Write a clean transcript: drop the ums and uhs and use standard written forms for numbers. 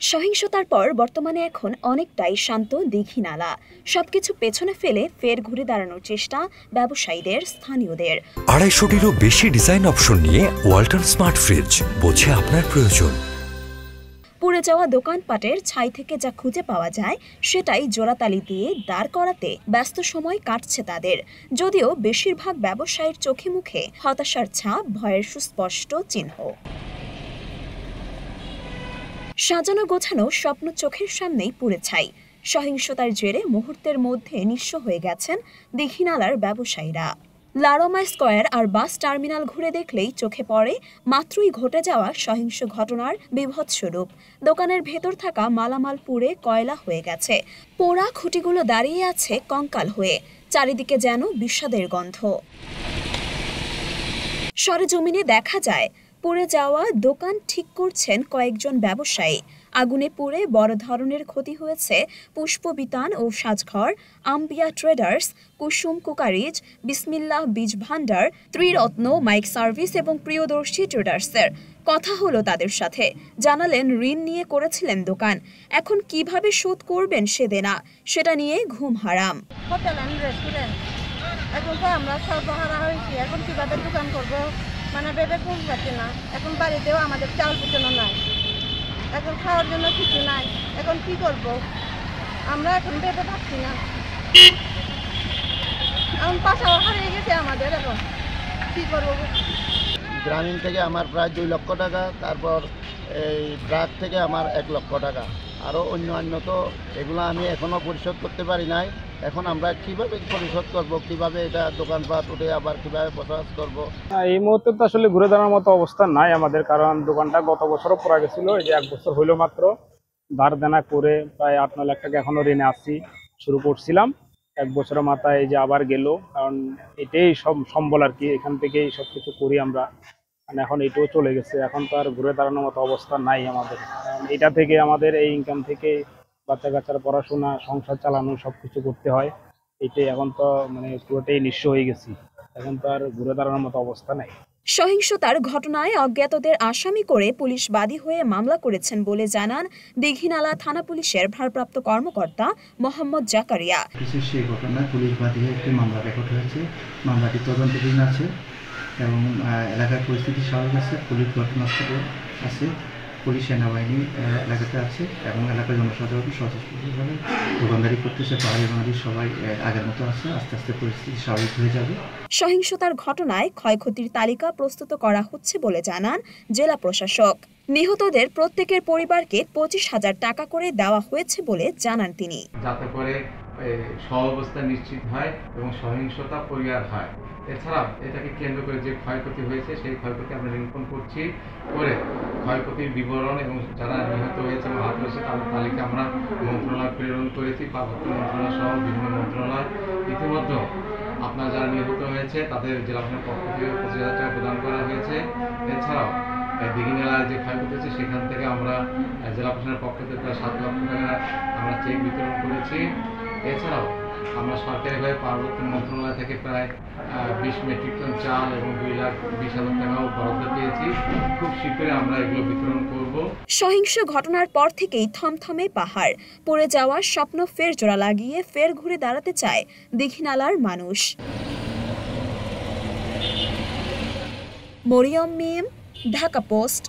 সহিংসতার পর বর্তমানে এখন অনেকটাই শান্ত দীঘিনালা। সবকিছু পেছনে ফেলে ফের ঘুরে দাঁড়ানোর চেষ্টা ব্যবসায়ীদের, স্থানীয়দের। 250-টিরও বেশি ডিজাইন অপশন নিয়ে ওয়ালটন স্মার্ট ফ্রিজ, বোঝে আপনার প্রয়োজন। পুড়ে যাওয়া দোকানপাটের ছাই থেকে যা খুঁজে পাওয়া যায় সেটাই জোড়াতালি দিয়ে দাঁড় করাতে ব্যস্ত সময় কাটছে তাদের। যদিও বেশিরভাগ ব্যবসায়ীর চোখে মুখে হতাশার ছাপ, ভয়ের সুস্পষ্ট চিহ্ন। সাজানো গোছানো স্বপ্ন চোখের সামনেই পুড়ে ছাই। সহিংসতার জেরে মুহূর্তের মধ্যে নিঃস্ব হয়ে গেছেন দীঘিনালার ব্যবসায়ীরা। লারমা স্কয়ার আর বাস টার্মিনাল ঘুরে দেখলেই চোখে পড়ে মাত্রই ঘটে যাওয়া সহিংস ঘটনার বীভৎস রূপ। দোকানের ভেতর থাকা মালামাল পুড়ে কয়লা হয়ে গেছে, পোড়া খুঁটিগুলো দাঁড়িয়ে আছে কঙ্কাল হয়ে, চারিদিকে যেন বিষাদের গন্ধ। সরেজমিনে দেখা যায় পুড়ে যাওয়া দোকান ঠিক করছেন কয়েকজন ব্যবসায়ী। আগুনে পুড়ে বড় ধরনের ক্ষতি হয়েছে পুষ্পবিতান ও সাজঘর, আম্বিয়া ট্রেডার্স, কুসুম কুকারিজ, বিসমিল্লাহ বীজ ভান্ডার, ত্রিরত্ন মাইক সার্ভিস এবং প্রিয়দর্শী ট্রেডার্সের। কথা হলো তাদের সাথে, জানালেন ঋণ নিয়ে করেছিলেন দোকান, এখন কিভাবে শোধ করবেন সে দেনা, সেটা নিয়ে ঘুম হারাম। হোটেল এন্ড রেস্টুরেন্ট, এখন তো আমরা সর্বহারা হয়েছি, এখন কিভাবে দোকান করবো মানে ভেবে ঘুম পাচ্ছে না। এখন বাড়িতেও আমাদের চাল কুচানো নাই, এখন খাওয়ার জন্য কিছু নাই, এখন কি করব আমরা এখন ভেবে পাচ্ছি না। এখন পাশাও হারিয়ে গেছে আমাদের, এখন কি করবো। গ্রামীণ থেকে আমার প্রায় 2 লক্ষ টাকা, তারপর এই ব্রাক থেকে আমার 1 লক্ষ টাকা, আরও অন্যান্য তো এগুলো আমি এখনও পরিশোধ করতে পারি নাই। এখন আমরা কিভাবে পরিশোধ করব, কিভাবে এটা দোকানপাট উঠে আবার কিভাবে বসবাস করব। এই মুহূর্তে তো আসলে ঘুরে দাঁড়ানোর মতো অবস্থা নাই আমাদের, কারণ দোকানটা গত বছরও পড়া গেছিল, এই যে 1 বছর হইলো মাত্র ধার দেনা করে প্রায় 8-9 লাখ টাকা এখনো ঋণে আসছি। শুরু করছিলাম 1 বছরের মাথায়, এই যে আবার গেল, কারণ এটাই সব সম্বল আর কি, এখান থেকেই সব কিছু করি আমরা। মানে এখন এটাও চলে গেছে, এখন তো আর ঘুরে দাঁড়ানোর মতো অবস্থা নাই আমাদের। এটা থেকে আমাদের এই ইনকাম থেকে বাচ্চা কাচ্চার পড়াশোনা, সংসার চালানো, সবকিছু করতে হয়। এটাই এখন তো মানে পুরোটাই নিঃস্ব হয়ে গেছি, এখন তো আর ঘুরে দাঁড়ানোর মতো অবস্থা নাই। সহিংসতার ঘটনায় অজ্ঞাতদের আসামি করে পুলিশ বাদী হয়ে মামলা করেছেন বলে জানান দীঘিনালা থানা পুলিশের ভারপ্রাপ্ত কর্মকর্তা মোহাম্মদ জাকারিয়া। সেই ঘটনায় পুলিশ বাদী হয়ে একটি মামলা রেকর্ড হয়েছে। মামলাটি তদন্তাধীন আছে এবং এলাকার পরিস্থিতি স্বাভাবিক আছে। পুলিশ ঘটনাস্থলে আছে, পুলিশ সেনাবাহিনী এলাকাতে আছে এবং এলাকার জনসাধারণ সচেতনভাবে দোকানদারি করতেছে, পাহাড়ি বাঙালি সবাই আগের মতো আছে। আস্তে আস্তে পরিস্থিতি স্বাভাবিক হয়ে যাবে। সহিংসতার ঘটনায় ক্ষয়ক্ষতির তালিকা প্রস্তুত করা হচ্ছে বলে জানান জেলা প্রশাসক। নিহতদের প্রত্যেকের পরিবারকে 25,000 টাকা করে দেওয়া হয়েছে বলে জানান তিনি। যাতে করে সহাবস্থা নিশ্চিত হয় এবং সহিংসতা পরিহার হয়। এছাড়া এটাকে কেন্দ্র করে যে ক্ষয়ক্ষতি হয়েছে সেই ক্ষয়ক্ষতি আমরা নিরূপণ করছি, করে ক্ষয়ক্ষতির বিবরণ এবং যারা নিহত হয়েছে এবং আহত হয়েছে তাদের তালিকা আমরা মন্ত্রণালয় প্রেরণ করেছি, পার্বত্য মন্ত্রণালয় সহ বিভিন্ন মন্ত্রণালয়। ইতিমধ্যে আপনার যারা নিহত হয়েছে তাদের জেলা প্রশাসনের পক্ষ থেকে 25,000 টাকা প্রদান করা হয়েছে। এছাড়াও দীঘিনালায় যে ক্ষয়ক্ষতি হয়েছে সেখান থেকে আমরা জেলা প্রশাসনের পক্ষ থেকে প্রায় 7 লক্ষ টাকা আমরা চেক বিতরণ করেছি। এছাড়াও আমরা সরকারিভাবে পার্বত্য মন্ত্রণালয় থেকে প্রায় 20 মেট্রিক টন চাল এবং 2,20,000 টাকাও বরাদ্দ পেয়েছি। খুব শীঘ্রই আমরা এগুলো বিতরণ করব। সহিংস ঘটনার পর থেকেই থমথমে পাহাড়, পড়ে যাওয়ার স্বপ্ন ফের জোড়া লাগিয়ে ফের ঘুরে দাঁড়াতে চায় দীঘিনালার মানুষ। মরিয়ম মিম, ঢাকা পোস্ট।